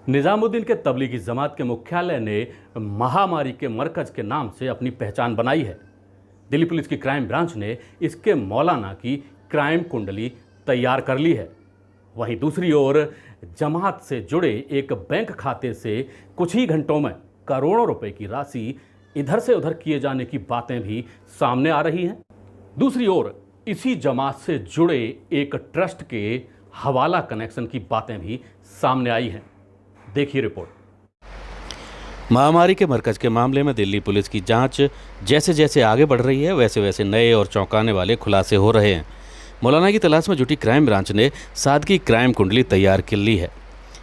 निजामुद्दीन के तबलीगी जमात के मुख्यालय ने महामारी के मरकज के नाम से अपनी पहचान बनाई है। दिल्ली पुलिस की क्राइम ब्रांच ने इसके मौलाना की क्राइम कुंडली तैयार कर ली है। वहीं दूसरी ओर जमात से जुड़े एक बैंक खाते से कुछ ही घंटों में करोड़ों रुपए की राशि इधर से उधर किए जाने की बातें भी सामने आ रही हैं। दूसरी ओर इसी जमात से जुड़े एक ट्रस्ट के हवाला कनेक्शन की बातें भी सामने आई हैं। देखिए रिपोर्ट। महामारी के मरकज के मामले में दिल्ली पुलिस की जांच जैसे जैसे आगे बढ़ रही है, वैसे वैसे नए और चौंकाने वाले खुलासे हो रहे हैं। मौलाना की तलाश में जुटी क्राइम ब्रांच ने साद की क्राइम कुंडली तैयार कर ली है।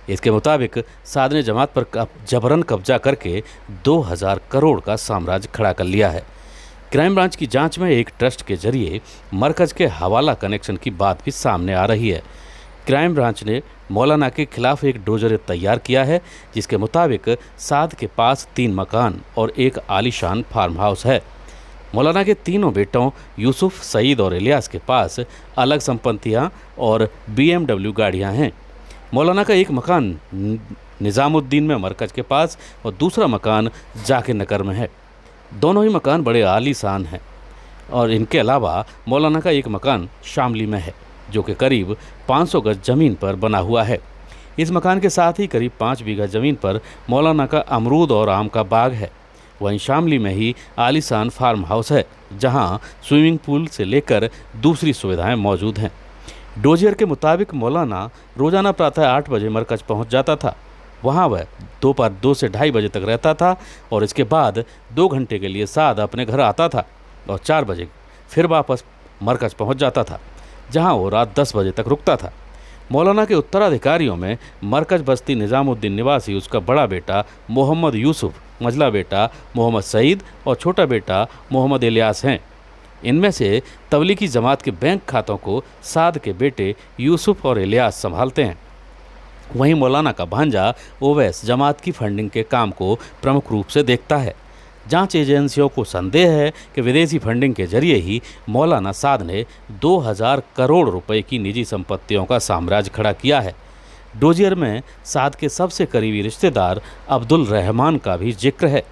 इसके मुताबिक साद ने जमात पर जबरन कब्जा करके 2000 करोड़ का साम्राज्य खड़ा कर लिया है। क्राइम ब्रांच की जांच में एक ट्रस्ट के जरिए मरकज के हवाला कनेक्शन की बात भी सामने आ रही है। क्राइम ब्रांच ने मौलाना के खिलाफ एक डोजर तैयार किया है, जिसके मुताबिक साद के पास 3 मकान और एक आलीशान फार्म हाउस है। मौलाना के तीनों बेटों यूसुफ, सईद और इलियास के पास अलग संपत्तियां और BMW गाड़ियां हैं। मौलाना का एक मकान निजामुद्दीन में मरकज के पास और दूसरा मकान जाकिर नगर में है। दोनों ही मकान बड़े आलीशान हैं और इनके अलावा मौलाना का एक मकान शामली में है, जो कि करीब 500 गज ज़मीन पर बना हुआ है। इस मकान के साथ ही करीब 5 बीघा ज़मीन पर मौलाना का अमरूद और आम का बाग है। वहीं शामली में ही आलीशान फार्म हाउस है, जहां स्विमिंग पूल से लेकर दूसरी सुविधाएं मौजूद हैं। डोजियर के मुताबिक मौलाना रोज़ाना प्रातः 8 बजे मरकज पहुंच जाता था। वहां वह दोपहर 2 से 2:30 बजे तक रहता था और इसके बाद 2 घंटे के लिए साद अपने घर आता था और 4 बजे फिर वापस मरकज पहुंच जाता था, जहां वो रात 10 बजे तक रुकता था। मौलाना के उत्तराधिकारियों में मरकज बस्ती निजामुद्दीन निवासी उसका बड़ा बेटा मोहम्मद यूसुफ, मझला बेटा मोहम्मद सईद और छोटा बेटा मोहम्मद इलियास हैं। इनमें से तबलीगी जमात के बैंक खातों को साद के बेटे यूसुफ और इलियास संभालते हैं। वहीं मौलाना का भांजा ओवैस जमात की फंडिंग के काम को प्रमुख रूप से देखता है। जांच एजेंसियों को संदेह है कि विदेशी फंडिंग के जरिए ही मौलाना साद ने 2000 करोड़ रुपए की निजी संपत्तियों का साम्राज्य खड़ा किया है। डोजियर में साद के सबसे करीबी रिश्तेदार अब्दुल रहमान का भी जिक्र है।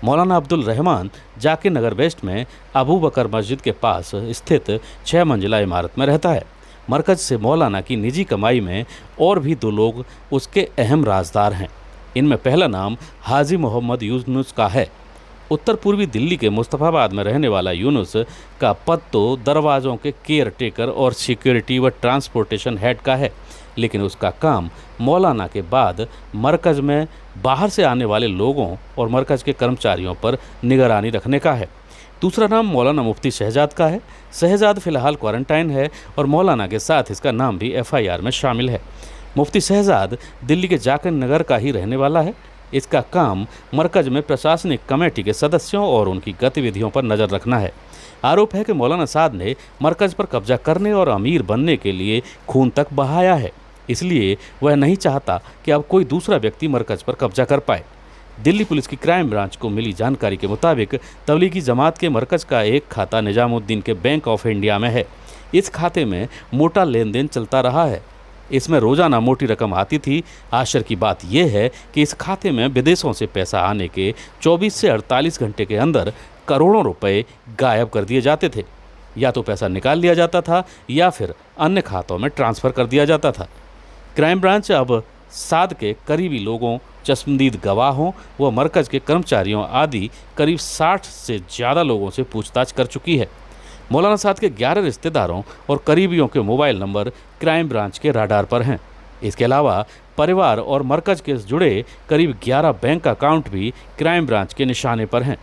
मौलाना अब्दुल रहमान जाकिर नगर वेस्ट में अबू बकर मस्जिद के पास स्थित 6 मंजिला इमारत में रहता है। मरकज से मौलाना की निजी कमाई में और भी 2 लोग उसके अहम राजदार हैं। इनमें पहला नाम हाजी मोहम्मद यूनुस का है। उत्तर पूर्वी दिल्ली के मुस्तफ़ाबाद में रहने वाला यूनुस का पद तो दरवाज़ों के केयर टेकर और सिक्योरिटी व ट्रांसपोर्टेशन हेड का है, लेकिन उसका काम मौलाना के बाद मरकज़ में बाहर से आने वाले लोगों और मरकज़ के कर्मचारियों पर निगरानी रखने का है। दूसरा नाम मौलाना मुफ्ती शहजाद का है। शहजाद फ़िलहाल क्वारंटाइन है और मौलाना के साथ इसका नाम भी FIR में शामिल है। मुफ्ती शहजाद दिल्ली के जाकिर नगर का ही रहने वाला है। इसका काम मरकज में प्रशासनिक कमेटी के सदस्यों और उनकी गतिविधियों पर नज़र रखना है। आरोप है कि मौलाना साद ने मरकज पर कब्जा करने और अमीर बनने के लिए खून तक बहाया है, इसलिए वह नहीं चाहता कि अब कोई दूसरा व्यक्ति मरकज पर कब्जा कर पाए। दिल्ली पुलिस की क्राइम ब्रांच को मिली जानकारी के मुताबिक तबलीगी जमात के मरकज का एक खाता निजामुद्दीन के बैंक ऑफ इंडिया में है। इस खाते में मोटा लेन देन चलता रहा है। इसमें रोज़ाना मोटी रकम आती थी। आश्चर्य की बात यह है कि इस खाते में विदेशों से पैसा आने के 24 से 48 घंटे के अंदर करोड़ों रुपए गायब कर दिए जाते थे। या तो पैसा निकाल लिया जाता था या फिर अन्य खातों में ट्रांसफ़र कर दिया जाता था। क्राइम ब्रांच अब साद के करीबी लोगों, चश्मदीद गवाहों व मरकज़ के कर्मचारियों आदि करीब 60 से ज़्यादा लोगों से पूछताछ कर चुकी है। मौलाना साद के 11 रिश्तेदारों और करीबियों के मोबाइल नंबर क्राइम ब्रांच के राडार पर हैं। इसके अलावा परिवार और मरकज़ के जुड़े करीब 11 बैंक अकाउंट भी क्राइम ब्रांच के निशाने पर हैं।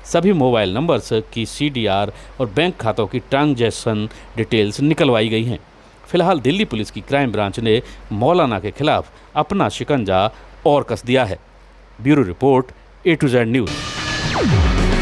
सभी मोबाइल नंबर्स की CDR और बैंक खातों की ट्रांजैक्शन डिटेल्स निकलवाई गई हैं। फिलहाल दिल्ली पुलिस की क्राइम ब्रांच ने मौलाना के खिलाफ अपना शिकंजा और कस दिया है। Bureau report A to Z news.